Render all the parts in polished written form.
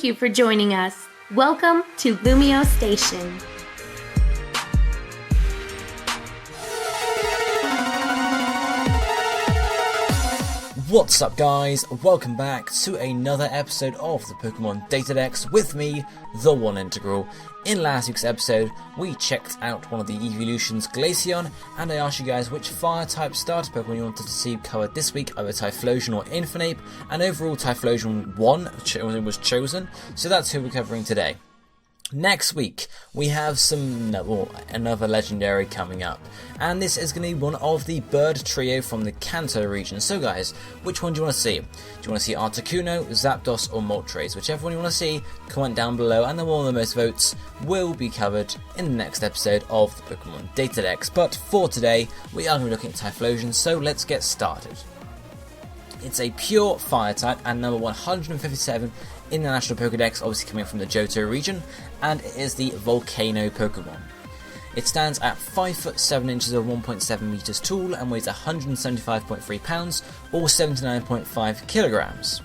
Thank you for joining us. Welcome to LumioseStation. What's up guys, welcome back to another episode of the Pokémon DataDex with me, TheOneIntegral. In last week's episode, we checked out one of the evolutions, Glaceon, and I asked you guys which fire-type starter Pokemon you wanted to see covered this week, either Typhlosion or Infernape, and overall Typhlosion won, was chosen, so that's who we're covering today. Next week, we have another legendary coming up, and this is going to be one of the bird trio from the Kanto region. So guys, which one do you want to see? Do you want to see Articuno, Zapdos or Moltres? Whichever one you want to see, comment down below, and the one with the most votes will be covered in the next episode of the Pokemon DataDex. But for today, we are going to be looking at Typhlosion, so let's get started. It's a pure fire type and number 157 in the National Pokédex, obviously coming from the Johto region, and it is the Volcano Pokemon. It stands at 5 foot 7 inches or 1.7 meters tall and weighs 175.3 pounds or 79.5 kilograms.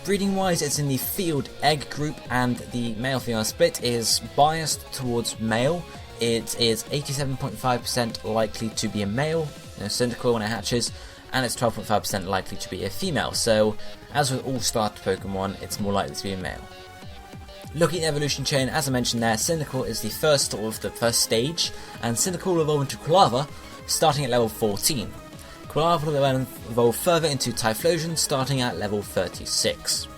Breeding wise, it's in the field egg group, and the male-female split is biased towards male. It is 87.5% likely to be a male, syndical when it hatches, and it's 12.5% likely to be a female, so as with all starter Pokemon, it's more likely to be a male. Looking at the evolution chain, as I mentioned there, Cyndaquil is the first stage, and Cyndaquil will evolve into Quilava, starting at level 14. Quilava will then evolve further into Typhlosion, starting at level 36.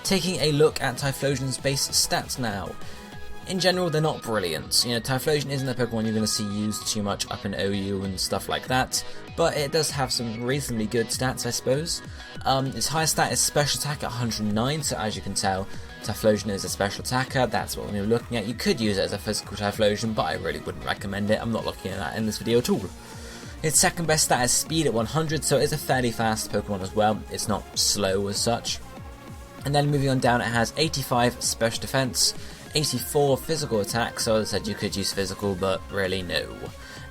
Taking a look at Typhlosion's base stats now. In general, they're not brilliant. Typhlosion isn't a Pokemon you're going to see used too much up in OU and stuff like that, but it does have some reasonably good stats, I suppose. Its highest stat is Special Attack at 109, so as you can tell, Typhlosion is a special attacker. That's what we're looking at. You could use it as a physical Typhlosion, but I really wouldn't recommend it. I'm not looking at that in this video at all. Its second best stat is Speed at 100, so it is a fairly fast Pokemon as well. It's not slow as such. And then moving on down, it has 85 Special Defense, 84 physical attack, so as I said you could use physical, but really no.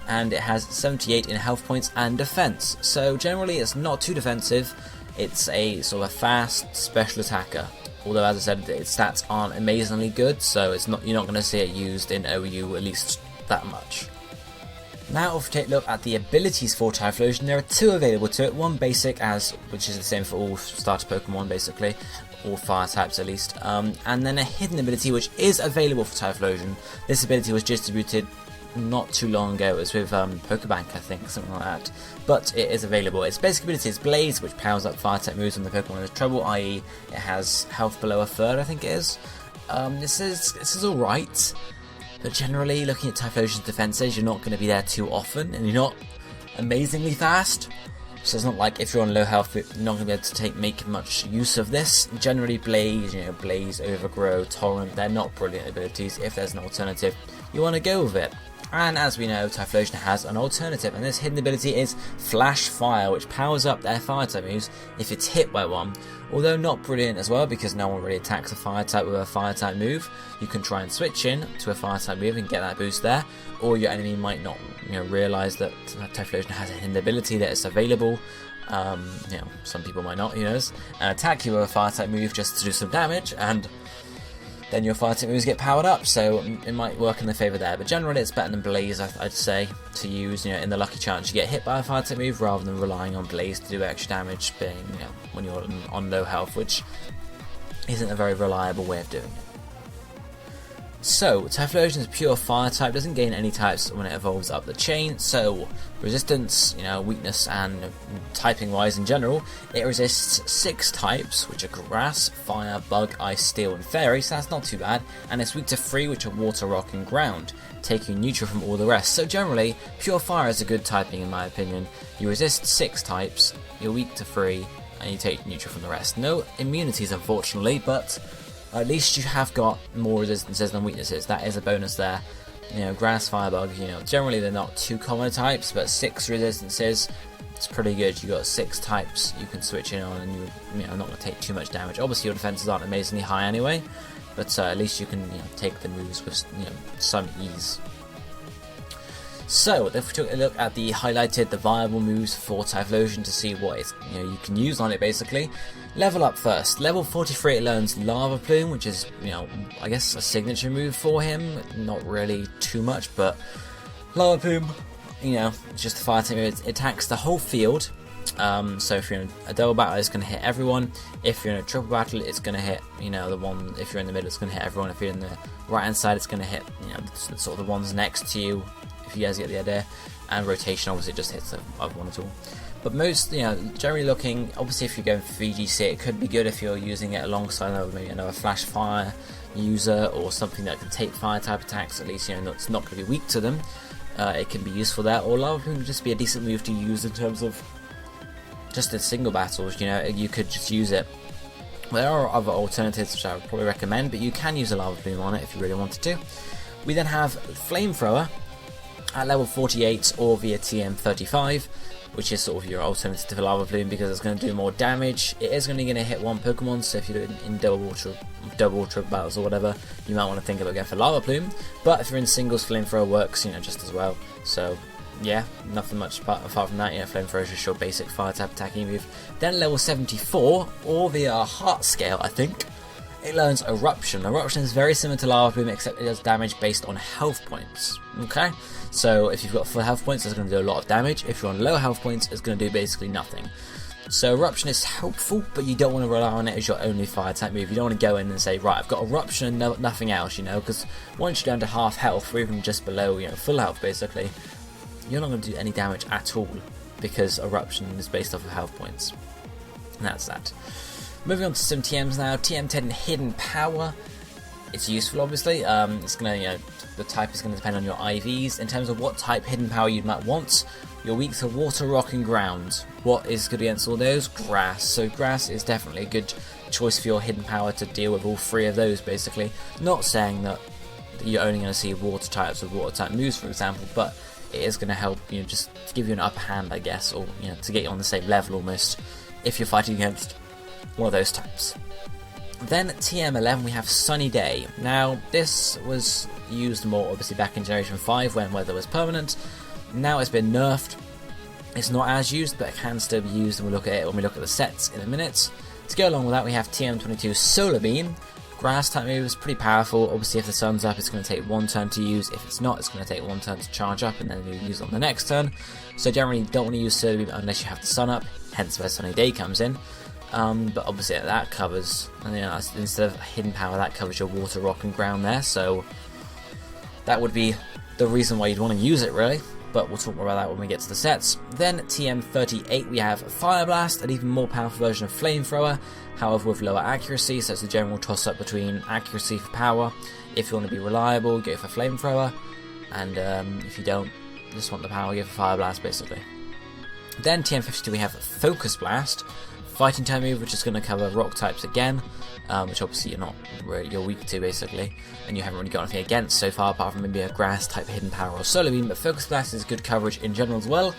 And it has 78 in health points and defense, so generally it's not too defensive. It's a sort of a fast special attacker, although as I said its stats aren't amazingly good, so you're not going to see it used in OU at least that much. Now if we take a look at the abilities for Typhlosion, there are two available to it, one basic, which is the same for all starter Pokemon basically, all fire types at least, and then a hidden ability which is available for Typhlosion. This ability was distributed not too long ago. It was with Pokebank, I think, something like that, but it is available. Its basic ability is Blaze, which powers up fire type moves when the Pokemon is in trouble, i.e. it has health below a third, I think it is. This is alright, but generally looking at Typhlosion's defenses, you're not going to be there too often, and you're not amazingly fast. So it's not like if you're on low health, you're not going to be able to make much use of this. Generally Blaze, Blaze, Overgrow, Torrent, they're not brilliant abilities. If there's an alternative, you want to go with it. And as we know, Typhlosion has an alternative, and this hidden ability is Flash Fire, which powers up their fire type moves if it's hit by one. Although not brilliant as well, because no one really attacks a fire type with a fire type move. You can try and switch in to a fire type move and get that boost there, or your enemy might not realise that Typhlosion has a hidden ability that is available. Some people might not, and attack you with a fire type move just to do some damage, and then your fire type moves get powered up, so it might work in their favour there. But generally it's better than Blaze, I'd say, to use in the lucky chance you get hit by a fire type move, rather than relying on Blaze to do extra damage being when you're on low health, which isn't a very reliable way of doing it. So, Typhlosion is pure fire type, doesn't gain any types when it evolves up the chain, so resistance, weakness and typing wise in general, it resists 6 types, which are grass, fire, bug, ice, steel and fairy, so that's not too bad, and it's weak to 3, which are water, rock and ground, taking neutral from all the rest. So generally, pure fire is a good typing in my opinion. You resist 6 types, you're weak to 3, and you take neutral from the rest. No immunities unfortunately, but at least you have got more resistances than weaknesses. That is a bonus there. Grass, Firebug, generally they're not too common types, but 6 resistances, it's pretty good. You got 6 types you can switch in on, and you're not going to take too much damage. Obviously your defenses aren't amazingly high anyway, but at least you can take the moves with some ease. So if we took a look at the viable moves for Typhlosion to see what it's, you can use on it basically. Level up first. Level 43 it learns Lava Plume, which is, I guess a signature move for him. Not really too much, but Lava Plume, it's just a fire type move. It attacks the whole field. So if you're in a double battle, it's going to hit everyone. If you're in a triple battle, it's going to hit, the one. If you're in the middle, it's going to hit everyone. If you're in the right hand side, it's going to hit, sort of the ones next to you. If you guys get the idea. And rotation, obviously, just hits the other one at all. But most, generally looking, obviously, if you're going for VGC, it could be good if you're using it alongside maybe another flash fire user or something that can take fire type attacks. At least, it's not going to be weak to them. It can be useful there. Or Lava Plume would just be a decent move to use in terms of just in single battles, you could just use it. There are other alternatives which I would probably recommend, but you can use a Lava Plume on it if you really wanted to. We then have Flamethrower at level 48 or via TM35, which is sort of your alternative to Lava Plume because it's going to do more damage. It is only going to hit one Pokemon, so if you're in double or triple battles or whatever, you might want to think about going for Lava Plume. But if you're in singles, Flamethrower works, just as well. So yeah, nothing much apart from that. Flamethrower is just your basic fire type attacking move. Then level 74, or via Heart Scale, I think, it learns Eruption. Eruption is very similar to Lava Plume, except it does damage based on health points. Okay, so if you've got full health points, it's going to do a lot of damage. If you're on low health points, it's going to do basically nothing. So Eruption is helpful, but you don't want to rely on it as your only fire type move. You don't want to go in and say, right, I've got Eruption and nothing else, because once you're down to half health, or even just below, full health basically, you're not going to do any damage at all because Eruption is based off of health points. And that's that. Moving on to some TMs now. TM10 Hidden Power. It's useful, obviously. It's going to, the type is going to depend on your IVs. In terms of what type Hidden Power you might want, you're weak to Water, Rock, and Ground. What is good against all those? Grass. So Grass is definitely a good choice for your Hidden Power to deal with all three of those, basically. Not saying that you're only going to see Water types with Water type moves, for example, but it is going to help, just to give you an upper hand, I guess, or to get you on the same level almost, if you're fighting against one of those types. Then TM11 we have Sunny Day. Now this was used more obviously back in Generation 5 when weather was permanent. Now it's been nerfed. It's not as used, but it can still be used, and we'll look at it when we look at the sets in a minute. To go along with that, we have TM22 Solar Beam. Grass type move is pretty powerful. Obviously, if the sun's up, it's going to take one turn to use. If it's not, it's going to take one turn to charge up, and then you use it on the next turn. So generally, you don't want to use Solar Beam unless you have the sun up, hence where Sunny Day comes in. But obviously, that covers, instead of Hidden Power, that covers your Water, Rock, and Ground there. So that would be the reason why you'd want to use it, really. But we'll talk more about that when we get to the sets. Then TM38, we have Fire Blast, an even more powerful version of Flamethrower, however with lower accuracy, so it's a general toss-up between accuracy for power. If you want to be reliable, go for Flamethrower, and if you don't, just want the power, go for Fire Blast, basically. Then TM52, we have Focus Blast, fighting type move, which is going to cover rock types again, which obviously you're weak to basically, and you haven't really got anything against so far apart from maybe a grass type Hidden Power or Solar Beam. But Focus Blast is good coverage in general as well.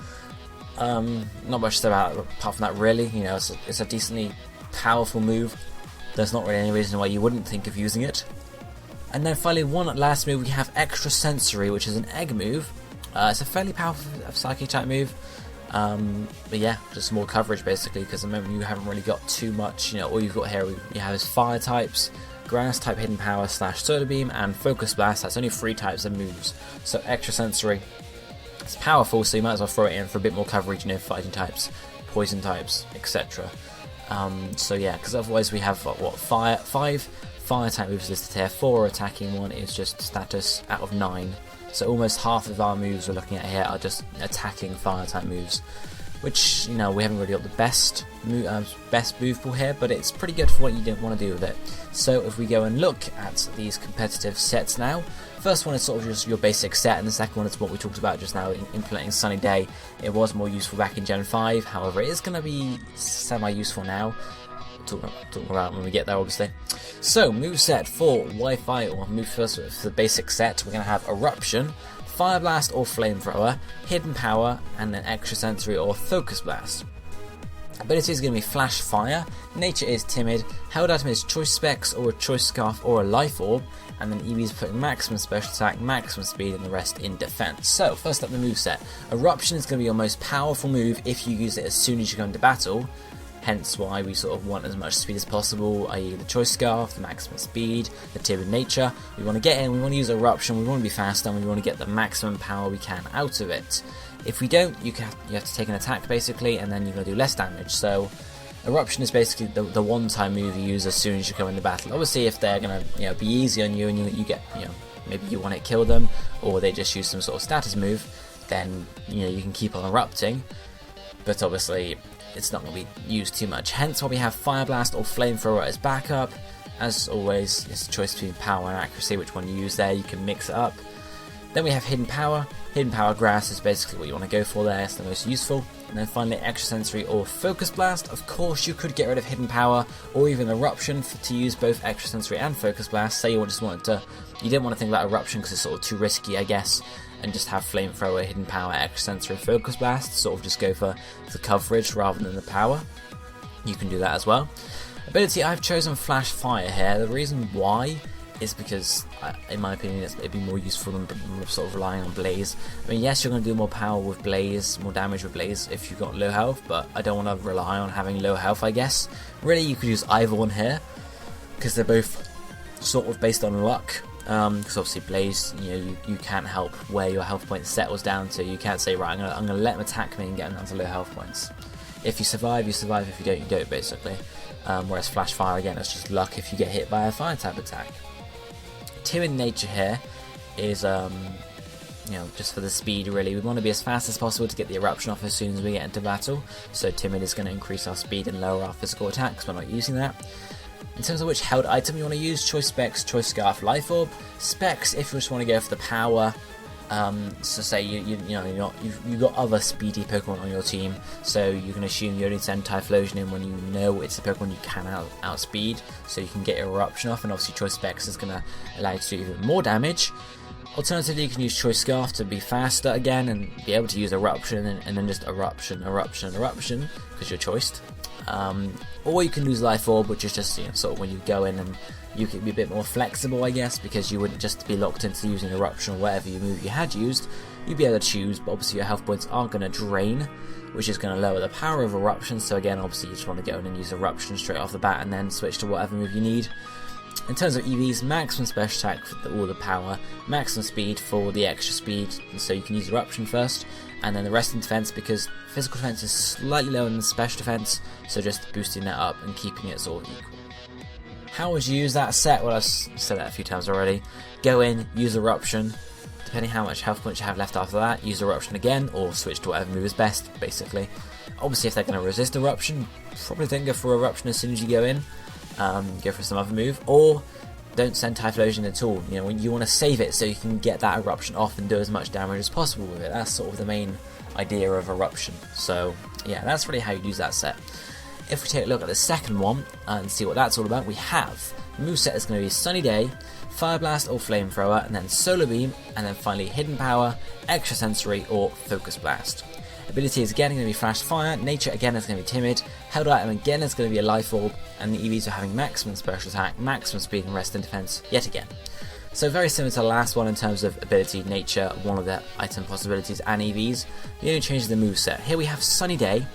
Not much to say about it apart from that, really. It's a decently powerful move. There's not really any reason why you wouldn't think of using it. And then finally, one last move, we have Extra Sensory, which is an egg move. It's a fairly powerful psychic type move. But yeah, just more coverage basically, because at the moment you haven't really got too much. All you've got here you have is fire types, grass type Hidden Power / Solar Beam, and Focus Blast. That's only 3 types of moves. So Extra Sensory, it's powerful, so you might as well throw it in for a bit more coverage, fighting types, poison types, etc. So yeah, because otherwise we have 5 fire type moves listed here. 4 attacking, 1 is just status out of 9. So almost half of our moves we're looking at here are just attacking fire type moves, which we haven't really got the best move pool here, but it's pretty good for what you don't want to do with it. So if we go and look at these competitive sets now, first one is sort of just your basic set, and the second one is what we talked about just now, implementing Sunny Day. It was more useful back in Gen 5, however it is going to be semi-useful now. Talk about when we get there, obviously. So, moveset for Wi-Fi, or move first for the basic set, we're going to have Eruption, Fire Blast or Flamethrower, Hidden Power, and then Extra Sensory or Focus Blast. Ability is going to be Flash Fire, Nature is Timid, held item is Choice Specs or a Choice Scarf or a Life Orb, and then EV is putting maximum special attack, maximum speed, and the rest in defense. So, first up the moveset. Eruption is going to be your most powerful move if you use it as soon as you go into battle, hence why we sort of want as much speed as possible, i.e. the Choice Scarf, the maximum speed, the Timid Nature. We want to get in, we want to use Eruption, we want to be faster, and we want to get the maximum power we can out of it. If we don't, you have to take an attack basically, and then you're going to do less damage. So Eruption is basically the one-time move you use as soon as you go into battle. Obviously, if they're going to be easy on you and you get maybe you want to kill them, or they just use some sort of status move, then you can keep on erupting. But obviously, it's not going to be used too much. Hence why we have Fire Blast or Flamethrower as backup. As always, it's a choice between power and accuracy, which one you use there. You can mix it up. Then we have Hidden Power. Hidden Power Grass is basically what you want to go for there, it's the most useful. And then finally Extrasensory or Focus Blast. Of course you could get rid of Hidden Power or even Eruption to use both Extrasensory and Focus Blast. Say you didn't want to think about Eruption because it's sort of too risky, I guess, and just have Flamethrower, Hidden Power, Extrasensory, Focus Blast, sort of just go for the coverage rather than the power. You can do that as well. Ability, I've chosen Flash Fire here. The reason why is because, in my opinion, it'd be more useful than sort of relying on Blaze. I mean, yes, you're going to do more power with Blaze, more damage with Blaze if you've got low health, but I don't want to rely on having low health, I guess. Really, you could use either one here, because they're both sort of based on luck. Because obviously Blaze, you can't help where your health point settles down to. You can't say, right, I'm going to let them attack me and get them down to low health points. If you survive, you survive. If you don't, you don't, basically. Whereas Flash Fire, again, it's just luck if you get hit by a fire type attack. Timid Nature here is, just for the speed, really. We want to be as fast as possible to get the Eruption off as soon as we get into battle. So Timid is going to increase our speed and lower our physical attacks. We're not using that. In terms of which held item you want to use, Choice Specs, Choice Scarf, Life Orb. Specs, if you just want to go for the power. So say you've got other speedy Pokemon on your team, so you can assume you only send Typhlosion in when you know it's a Pokemon you can outspeed, so you can get your Eruption off, and obviously Choice Specs is going to allow you to do even more damage. Alternatively, you can use Choice Scarf to be faster again and be able to use Eruption and then just Eruption, because you're choiced. Or you can use Life Orb, which is just sort of when you go in and you can be a bit more flexible, I guess, because you wouldn't just be locked into using Eruption or whatever move you had used. You'd be able to choose, but obviously your health points aren't going to drain, which is going to lower the power of Eruption. So again, obviously you just want to go in and use Eruption straight off the bat and then switch to whatever move you need. In terms of EVs, maximum special attack for all the power, maximum speed for the extra speed, so you can use Eruption first, and then the rest in defense, because physical defense is slightly lower than special defense, so just boosting that up and keeping it sort of equal. How would you use that set? Well, I've said that a few times already. Go in, use Eruption. Depending how much health points you have left after that, use Eruption again, or switch to whatever move is best, basically. Obviously, if they're going to resist Eruption, probably don't go for Eruption as soon as you go in. Go for some other move, or don't send Typhlosion at all. You want to save it so you can get that Eruption off and do as much damage as possible with it. That's sort of the main idea of Eruption. So, yeah, that's really how you use that set. If we take a look at the second one and see what that's all about, we have the moveset is going to be Sunny Day, Fire Blast or Flamethrower, and then Solar Beam, and then finally Hidden Power, Extrasensory or Focus Blast. Ability is again going to be Flash Fire, Nature again is going to be Timid, held item again is going to be a Life Orb, and the EVs are having maximum special attack, maximum speed and rest in defense yet again. So very similar to the last one in terms of ability, nature, one of the item possibilities, and EVs. The only change is the moveset. Here we have Sunny Day.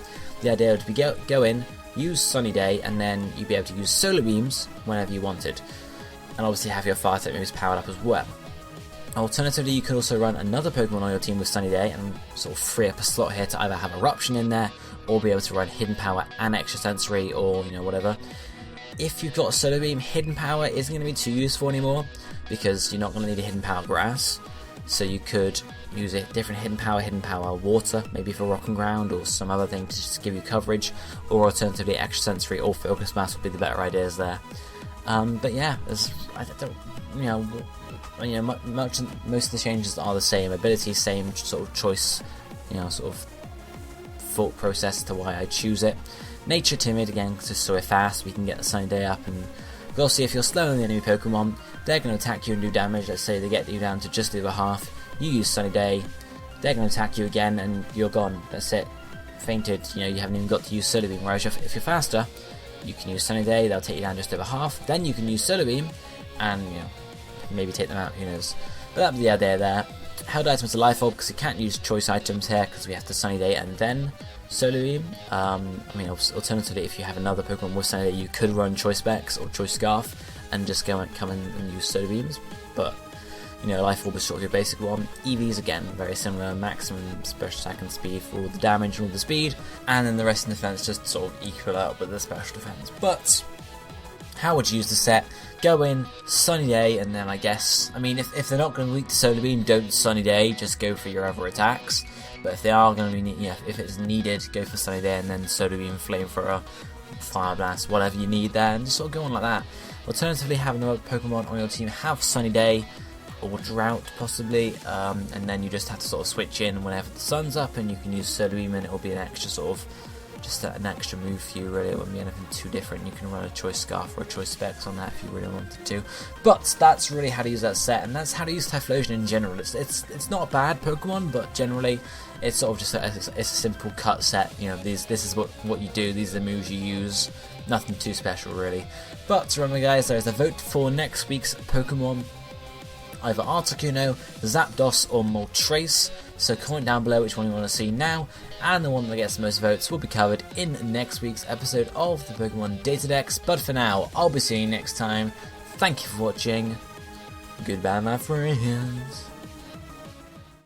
The idea would be go in, use Sunny Day, and then you'd be able to use Solar Beams whenever you wanted. And obviously have your fire type moves powered up as well. Alternatively, you could also run another Pokemon on your team with Sunny Day and sort of free up a slot here to either have Eruption in there or be able to run Hidden Power and Extrasensory or whatever. If you've got Solar Beam, Hidden Power isn't going to be too useful anymore because you're not going to need a Hidden Power Grass. So you could use a different Hidden Power Water, maybe for Rock and Ground or some other thing to just give you coverage, or alternatively Extrasensory or Focus Blast would be the better ideas there. But yeah, most of the changes are the same. Ability, same sort of choice, sort of thought process to why I choose it. Nature, Timid, again, just so we're fast, we can get the Sunny Day up, and obviously if you're slower than the enemy Pokemon, they're going to attack you and do damage. Let's say they get you down to just over half, you use Sunny Day, they're going to attack you again, and you're gone. That's it. fainted, you haven't even got to use Solar Beam. Whereas if you're faster, you can use Sunny Day, they'll take you down just over half. Then you can use Solar Beam, and maybe take them out, who knows. But that'd be the idea there. Held items to Life Orb, because you can't use choice items here, because we have to Sunny Day and then Solar Beam. Alternatively, if you have another Pokemon with Sunny Day, you could run Choice Specs or Choice Scarf and just come in and use Solar Beams. But Life Orb is sort of your basic one. EVs, again, very similar, maximum special attack and speed for all the damage and all the speed, and then the rest in defense just sort of equal out with the special defense. But how would you use the set? Go in, Sunny Day, and then I guess, if they're not going to weak to Solar Beam, don't Sunny Day, just go for your other attacks. But if they are going to be, if it's needed, go for Sunny Day and then Solar Beam, Flamethrower, Fire Blast, whatever you need there, and just sort of go on like that. Alternatively, have another Pokemon on your team have Sunny Day, or Drought possibly, and then you just have to sort of switch in whenever the sun's up, and you can use Solar Beam, and it'll be an extra sort of, just an extra move for you, really. It wouldn't be anything too different. You can run a Choice Scarf or a Choice Specs on that if you really wanted to. But that's really how to use that set, and that's how to use Typhlosion in general. It's not a bad Pokemon, but generally it's sort of just it's a simple cut set. This is what you do, these are the moves you use, nothing too special really. But remember guys, there's a vote for next week's Pokemon, either Articuno, Zapdos or Moltres, so comment down below which one you want to see now, and the one that gets the most votes will be covered in next week's episode of the Pokemon DataDex. But for now, I'll be seeing you next time. Thank you for watching. Goodbye my friends.